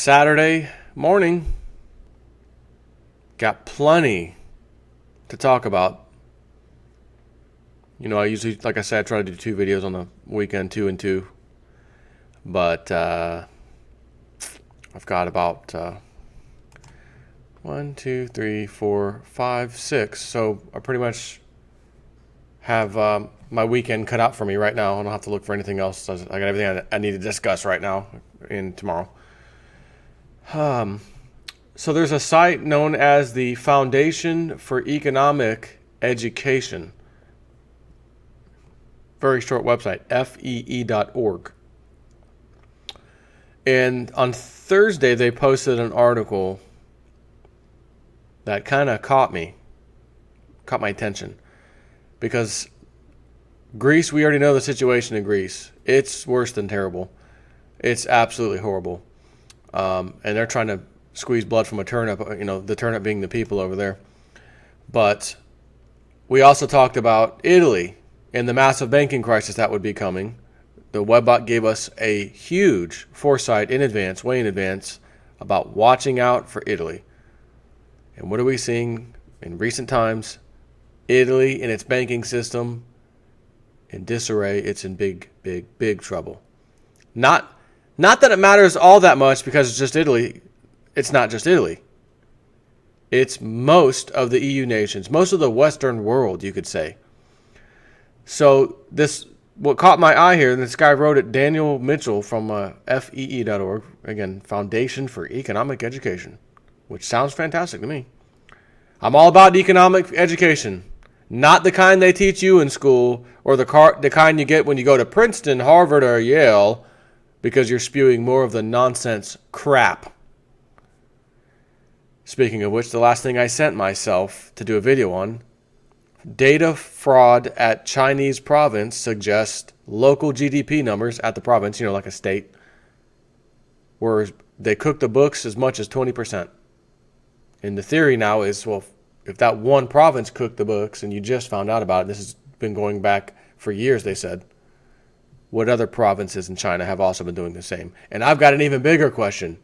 Saturday morning. Got plenty to talk about. You know, I usually, like I said, I try to do 2 videos on the weekend, 2 and 2. But I've got about 1, 2, 3, 4, 5, 6. So I pretty much have my weekend cut out for me right now. I don't have to look for anything else. I got everything I need to discuss right now and tomorrow. So there's a site known as the Foundation for Economic Education. Very short website, fee.org. And on Thursday, they posted an article that kind of caught my attention. Because Greece, we already know the situation in Greece. It's worse than terrible. It's absolutely horrible. And they're trying to squeeze blood from a turnip, you know, the turnip being the people over there. But we also talked about Italy and the massive banking crisis that would be coming. The webbot gave us a huge foresight in advance, way in advance, about watching out for Italy. And what are we seeing in recent times? Italy and its banking system in disarray. It's in big, big, big trouble. Not that it matters all that much because it's just Italy. It's not just Italy. It's most of the EU nations, most of the Western world, you could say. So what caught my eye here, and this guy wrote it, Daniel Mitchell from fee.org, again, Foundation for Economic Education, which sounds fantastic to me. I'm all about economic education, not the kind they teach you in school or the kind you get when you go to Princeton, Harvard, or Yale, because you're spewing more of the nonsense crap. Speaking of which, the last thing I sent myself to do a video on, data fraud at Chinese province suggests local GDP numbers at the province, you know, like a state, where they cook the books as much as 20%. And the theory now is, well, if that one province cooked the books and you just found out about it, this has been going back for years, they said, what other provinces in China have also been doing the same? And I've got an even bigger question.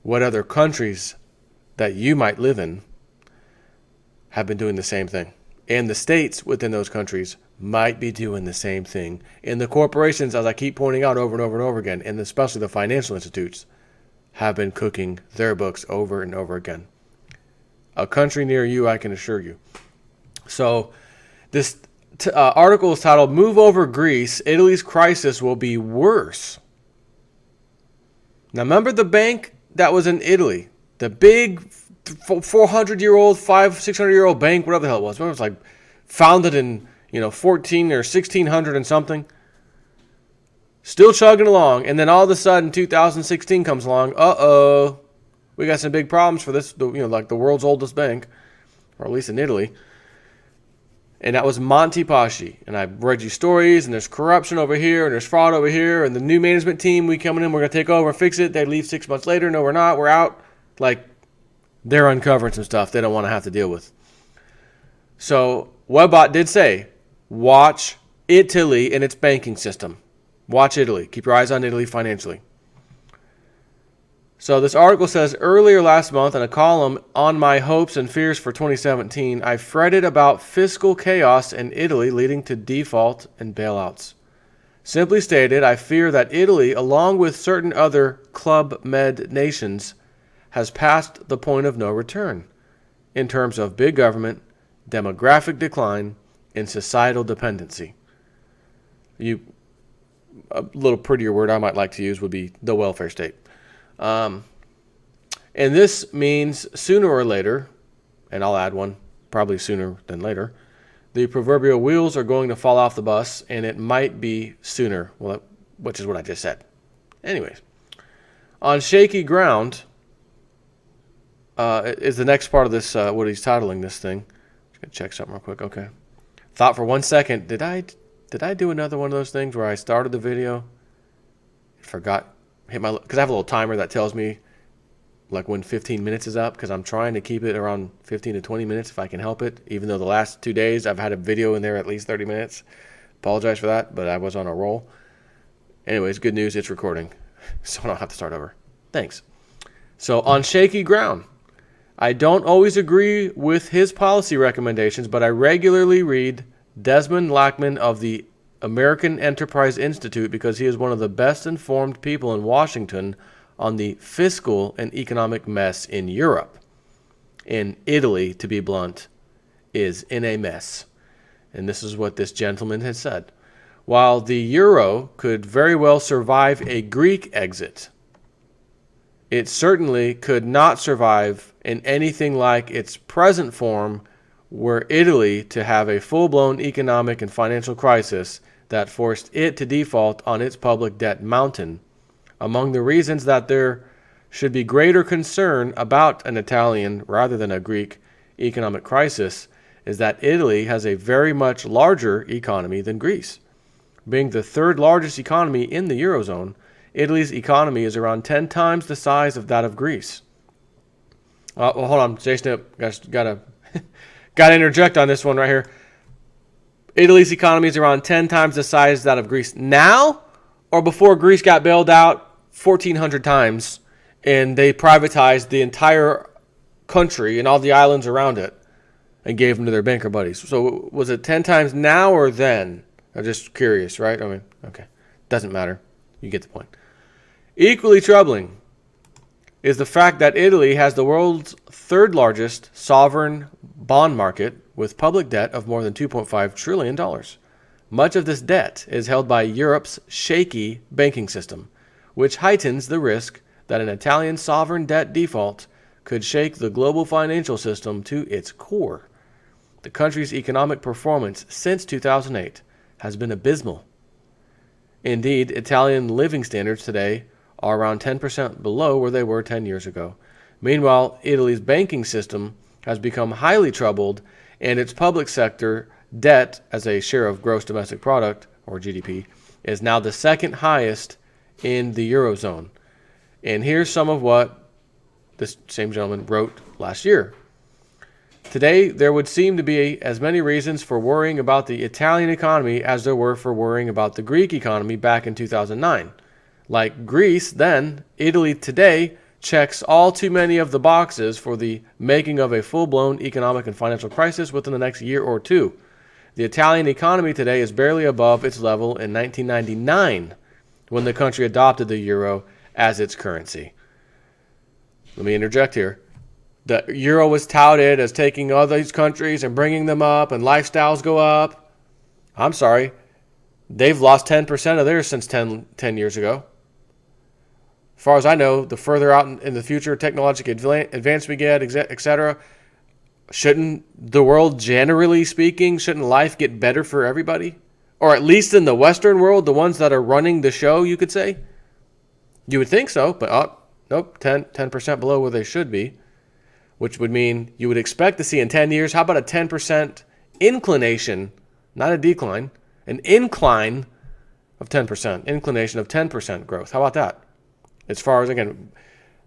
What other countries that you might live in have been doing the same thing? And the states within those countries might be doing the same thing. And the corporations, as I keep pointing out over and over and over again, and especially the financial institutes, have been cooking their books over and over again. A country near you, I can assure you. So this article is titled, Move Over Greece, Italy's Crisis Will Be Worse. Now remember the bank that was in Italy, the big 400-year-old, 600-year-old bank, whatever the hell it was. It was like founded in 14 or 1600 and something. Still chugging along, and then all of a sudden 2016 comes along. We got some big problems for this. Like the world's oldest bank, or at least in Italy. And that was Monte Paschi. And I read you stories, and there's corruption over here, and there's fraud over here, and the new management team, we coming in, we're going to take over and fix it. They leave 6 months later. No, we're not. We're out. Like, they're uncovering some stuff they don't want to have to deal with. So, Webbot did say, watch Italy and its banking system. Watch Italy. Keep your eyes on Italy financially. So this article says, earlier last month in a column on my hopes and fears for 2017, I fretted about fiscal chaos in Italy leading to default and bailouts. Simply stated, I fear that Italy, along with certain other Club Med nations, has passed the point of no return in terms of big government, demographic decline, and societal dependency. A little prettier word I might like to use would be the welfare state. And this means sooner or later, and I'll add one, probably sooner than later, the proverbial wheels are going to fall off the bus, and it might be sooner, which is what I just said. Anyways, on shaky ground is the next part of this, what he's titling this thing. Just going to check something real quick. Okay. Thought for 1 second, did I do another one of those things where I started the video, forgot, because I have a little timer that tells me like when 15 minutes is up, because I'm trying to keep it around 15 to 20 minutes if I can help it, even though the last 2 days I've had a video in there at least 30 minutes. Apologize for that, but I was on a roll. Anyways, good news, it's recording. So I don't have to start over. Thanks. So on shaky ground. I don't always agree with his policy recommendations, but I regularly read Desmond Lackman of the American Enterprise Institute because he is one of the best informed people in Washington on the fiscal and economic mess in Europe. In Italy, to be blunt, is in a mess. And this is what this gentleman has said. While the euro could very well survive a Greek exit, it certainly could not survive in anything like its present form were Italy to have a full-blown economic and financial crisis that forced it to default on its public debt mountain. Among the reasons that there should be greater concern about an Italian rather than a Greek economic crisis is that Italy has a very much larger economy than Greece. Being the third largest economy in the Eurozone, Italy's economy is around 10 times the size of that of Greece. Well, hold on, Jason, gotta interject on this one right here. Italy's economy is around 10 times the size of that of Greece now, or before Greece got bailed out 1,400 times and they privatized the entire country and all the islands around it and gave them to their banker buddies. So was it 10 times now or then? I'm just curious, right? I mean, okay. Doesn't matter. You get the point. Equally troubling is the fact that Italy has the world's third largest sovereign bond market with public debt of more than $2.5 trillion. Much of this debt is held by Europe's shaky banking system, which heightens the risk that an Italian sovereign debt default could shake the global financial system to its core. The country's economic performance since 2008 has been abysmal. Indeed, Italian living standards today are around 10% below where they were 10 years ago. Meanwhile, Italy's banking system has become highly troubled, and its public sector debt as a share of gross domestic product, or GDP, is now the second highest in the Eurozone. And here's some of what this same gentleman wrote last year. Today, there would seem to be as many reasons for worrying about the Italian economy as there were for worrying about the Greek economy back in 2009. Like Greece then, Italy today checks all too many of the boxes for the making of a full-blown economic and financial crisis within the next year or two. The Italian economy today is barely above its level in 1999 when the country adopted the euro as its currency. Let me interject here. The euro was touted as taking all these countries and bringing them up, and lifestyles go up. I'm sorry. They've lost 10% of theirs since 10 years ago. As far as I know, the further out in the future technological advance we get, etc., shouldn't the world, generally speaking, shouldn't life get better for everybody? Or at least in the Western world, the ones that are running the show, you could say? You would think so, but nope, 10% below where they should be. Which would mean you would expect to see in 10 years, how about a 10% inclination, not a decline, an incline of 10%, inclination of 10% growth. How about that? As far as, again,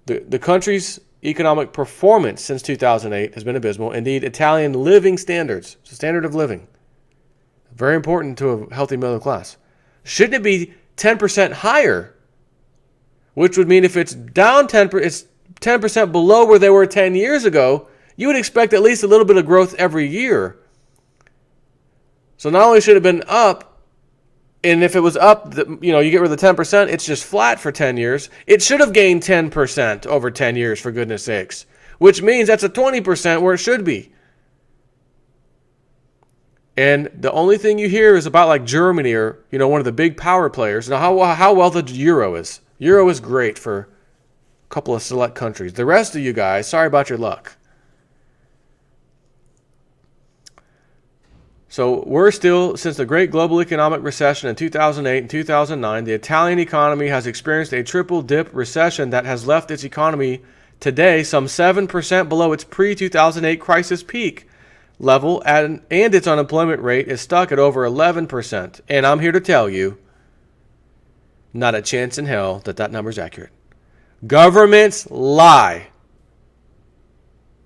the country's economic performance since 2008 has been abysmal. Indeed, Italian living standards, the standard of living, very important to a healthy middle class. Shouldn't it be 10% higher? Which would mean if it's down 10%, it's 10% below where they were 10 years ago, you would expect at least a little bit of growth every year. So not only should it have been up, and if it was up, you get rid of the 10%, it's just flat for 10 years. It should have gained 10% over 10 years, for goodness sakes, which means that's a 20% where it should be. And the only thing you hear is about like Germany or, one of the big power players. Now, how well the euro is. Euro is great for a couple of select countries. The rest of you guys, sorry about your luck. So we're still, since the great global economic recession in 2008 and 2009, the Italian economy has experienced a triple-dip recession that has left its economy today some 7% below its pre-2008 crisis peak level, and its unemployment rate is stuck at over 11%. And I'm here to tell you, not a chance in hell that number's accurate. Governments lie.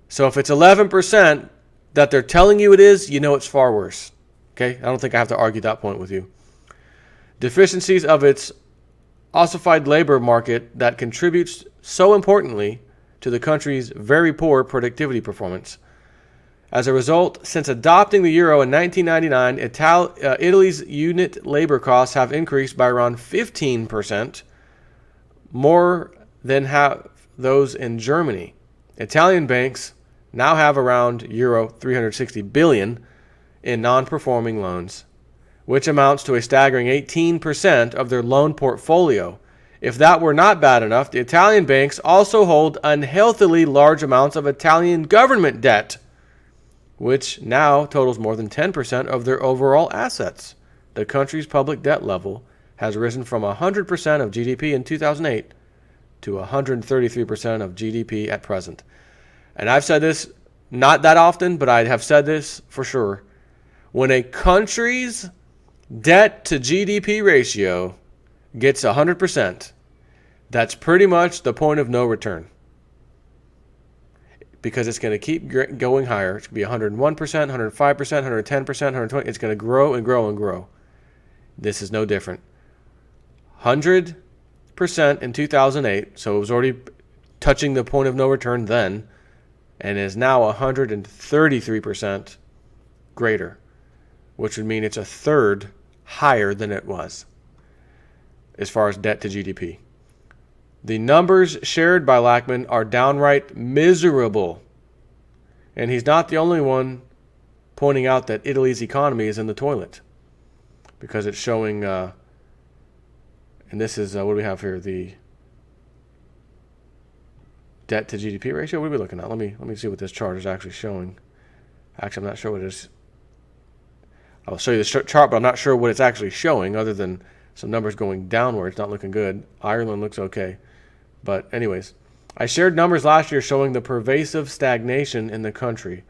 So if it's 11%, that they're telling you it is, it's far worse. Okay? I don't think I have to argue that point with you. Deficiencies of its ossified labor market that contributes so importantly to the country's very poor productivity performance. As a result, since adopting the euro in 1999, Italy's unit labor costs have increased by around 15%, more than half those in Germany. Italian banks now have around euro 360 billion in non-performing loans, which amounts to a staggering 18% of their loan portfolio. If that were not bad enough, the Italian banks also hold unhealthily large amounts of Italian government debt, which now totals more than 10% of their overall assets. The country's public debt level has risen from 100% of GDP in 2008 to 133% of GDP at present. And I've said this not that often, but I have said this for sure. When a country's debt to GDP ratio gets 100%, that's pretty much the point of no return. Because it's going to keep going higher. It's going to be 101%, 105%, 110%, 120%. It's going to grow and grow and grow. This is no different. 100% in 2008, so it was already touching the point of no return then, and is now 133% greater, which would mean it's a third higher than it was as far as debt to GDP. The numbers shared by Lachman are downright miserable. And he's not the only one pointing out that Italy's economy is in the toilet. Because it's showing, and this is, what do we have here? The debt to GDP ratio? What are we looking at? Let me see what this chart is actually showing. Actually, I'm not sure what it is. I'll show you the chart, but I'm not sure what it's actually showing other than some numbers going downward. It's not looking good. Ireland looks okay. But anyways, I shared numbers last year showing the pervasive stagnation in the country.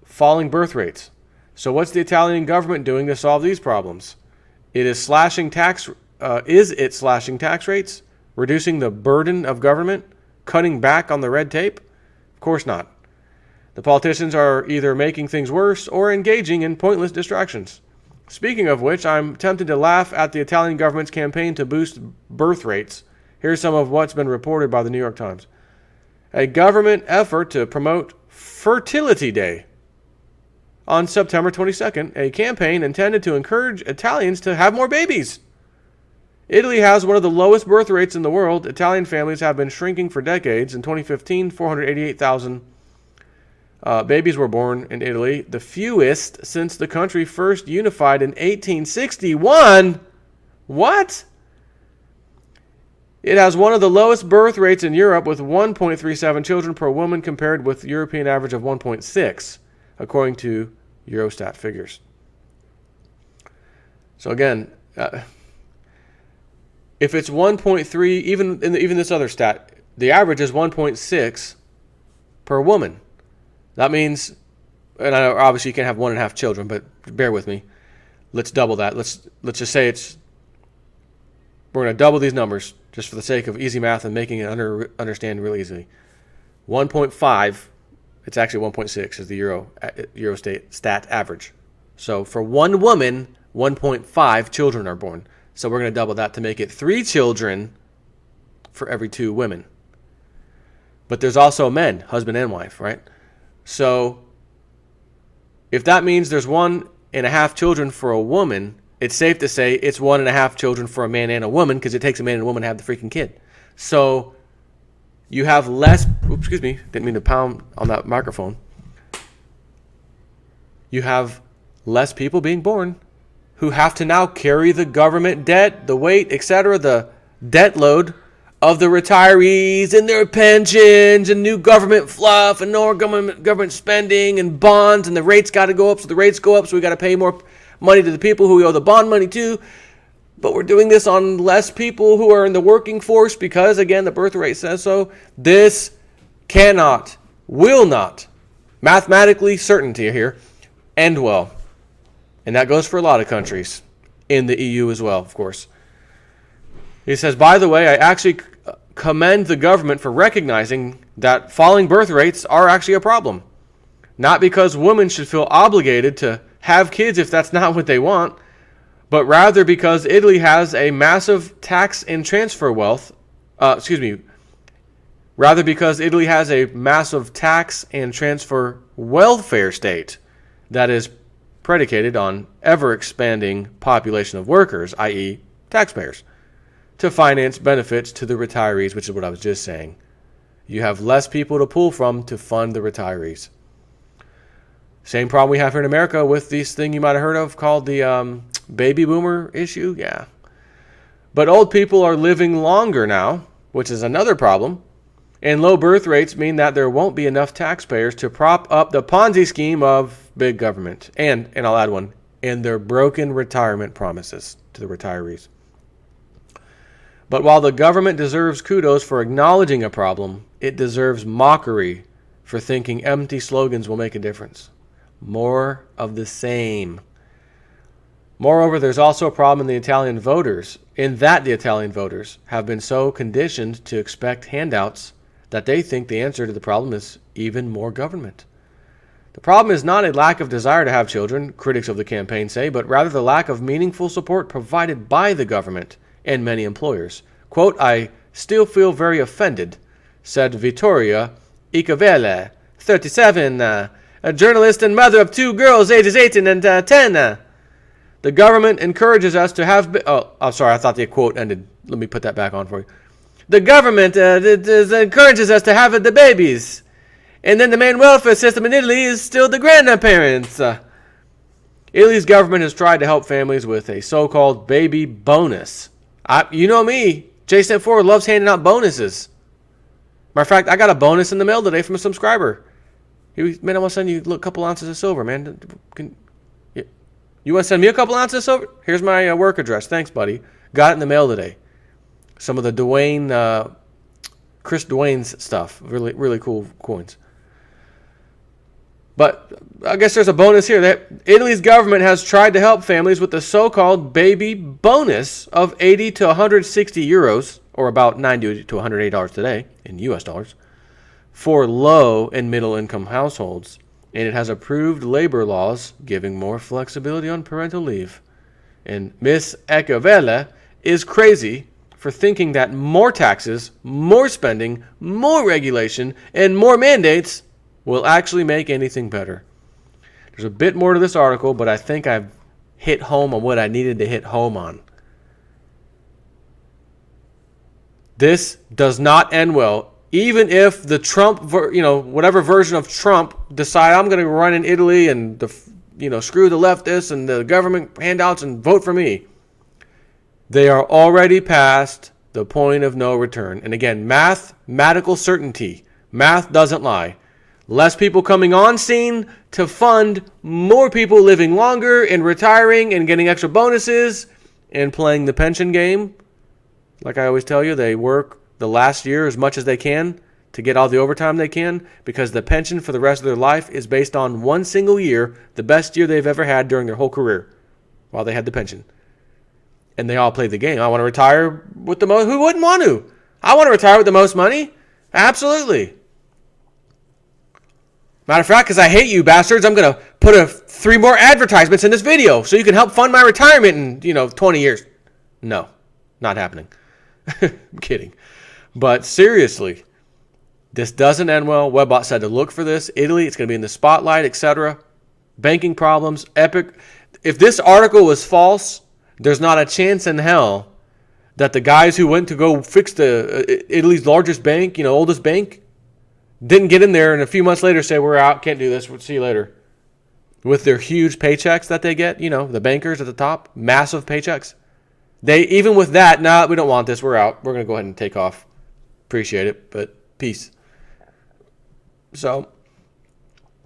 Falling birth rates. So what's the Italian government doing to solve these problems? Is it slashing tax rates? Reducing the burden of government? Cutting back on the red tape? Of course not. The politicians are either making things worse or engaging in pointless distractions. Speaking of which, I'm tempted to laugh at the Italian government's campaign to boost birth rates. Here's some of what's been reported by the New York Times. A government effort to promote Fertility Day. On September 22nd, a campaign intended to encourage Italians to have more babies. Italy has one of the lowest birth rates in the world. Italian families have been shrinking for decades. In 2015, 488,000 babies were born in Italy, the fewest since the country first unified in 1861. What? It has one of the lowest birth rates in Europe with 1.37 children per woman compared with the European average of 1.6, according to Eurostat figures. So again, if it's 1.3, even this other stat, the average is 1.6 per woman. That means, and I know obviously you can't have 1.5 children, but bear with me. Let's double that. Let's just say we're going to double these numbers just for the sake of easy math and making it understand really easily. 1.5, it's actually 1.6 is the Eurostat average. So for one woman, 1.5 children are born. So we're going to double that to make it 3 children for every 2 women. But there's also men, husband and wife, right? So if that means there's 1.5 children for a woman, it's safe to say it's 1.5 children for a man and a woman because it takes a man and a woman to have the freaking kid. So you have less, oops, excuse me, didn't mean to pound on that microphone. You have less people being born who have to now carry the government debt, the weight, etc., the debt load of the retirees and their pensions and new government fluff and more government spending and bonds, and the rates got to go up, so the rates go up, so we got to pay more money to the people who we owe the bond money to. But we're doing this on less people who are in the working force because, again, the birth rate says so. This cannot, will not, mathematically certainty here, end well. And that goes for a lot of countries in the EU as well, of course. He says, by the way, I actually commend the government for recognizing that falling birth rates are actually a problem. Not because women should feel obligated to have kids if that's not what they want, but rather because Italy has a massive tax and transfer wealth. Rather because Italy has a massive tax and transfer welfare state that is predicated on ever-expanding population of workers, i.e. taxpayers, to finance benefits to the retirees, which is what I was just saying. You have less people to pull from to fund the retirees. Same problem we have here in America with this thing you might have heard of called the baby boomer issue. Yeah. But old people are living longer now, which is another problem. And low birth rates mean that there won't be enough taxpayers to prop up the Ponzi scheme of big government. And I'll add one, and their broken retirement promises to the retirees. But while the government deserves kudos for acknowledging a problem, it deserves mockery for thinking empty slogans will make a difference. More of the same. Moreover, there's also a problem in the Italian voters, in that the Italian voters have been so conditioned to expect handouts that they think the answer to the problem is even more government. The problem is not a lack of desire to have children, critics of the campaign say, but rather the lack of meaningful support provided by the government and many employers. Quote, "I still feel very offended," said Vittoria Icavele, 37, a journalist and mother of 2 girls, ages 18 and 10. The government encourages us to have... I'm sorry, I thought the quote ended. Let me put that back on for you. The government encourages us to have the babies. And then the main welfare system in Italy is still the grandparents. Italy's government has tried to help families with a so-called baby bonus. You know me, Jason Ford loves handing out bonuses. Matter of fact, I got a bonus in the mail today from a subscriber. Man, I want to send you a couple ounces of silver, man. You want to send me a couple ounces of silver? Here's my work address. Thanks, buddy. Got it in the mail today. Some of the Chris Dwayne's stuff. Really, really cool coins. But I guess there's a bonus here. That Italy's government has tried to help families with the so-called baby bonus of 80 to 160 euros, or about $90 to $108 today in US dollars, for low and middle income households. And it has approved labor laws giving more flexibility on parental leave. And Miss Ecavella is crazy for thinking that more taxes, more spending, more regulation, and more mandates will actually make anything better. There's a bit more to this article, but I think I've hit home on what I needed to hit home on. This does not end well. Even if the Trump, whatever version of Trump decide I'm going to run in Italy and screw the leftists and the government handouts and vote for me, they are already past the point of no return. And again, mathematical certainty. Math doesn't lie. Less people coming on scene to fund more people living longer and retiring and getting extra bonuses and playing the pension game. Like I always tell you, they work the last year as much as they can to get all the overtime they can, because the pension for the rest of their life is based on one single year, the best year they've ever had during their whole career while they had the pension. And they all play the game. I want to retire with the most. Who wouldn't want to? I want to retire with the most money. Absolutely. Matter of fact, because I hate you bastards, I'm going to put 3 more advertisements in this video so you can help fund my retirement in 20 years. No, not happening. I'm kidding. But seriously, this doesn't end well. Webbot said to look for this. Italy, it's going to be in the spotlight, etc. Banking problems, epic. If this article was false, there's not a chance in hell that the guys who went to go fix the Italy's largest bank, oldest bank, didn't get in there and a few months later say, we're out, can't do this, we'll see you later. With their huge paychecks that they get, the bankers at the top, massive paychecks. They, even with that, nah, we don't want this, we're out. We're going to go ahead and take off. Appreciate it, but peace. So,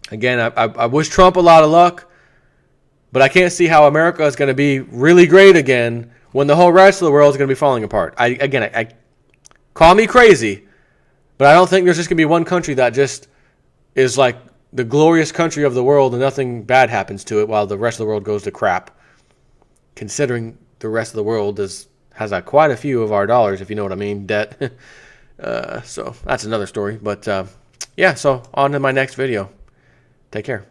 again, I wish Trump a lot of luck, but I can't see how America is going to be really great again when the whole rest of the world is going to be falling apart. I call me crazy, but I don't think there's just going to be one country that just is like the glorious country of the world and nothing bad happens to it while the rest of the world goes to crap. Considering the rest of the world has quite a few of our dollars, if you know what I mean, debt. So that's another story. But yeah, so on to my next video. Take care.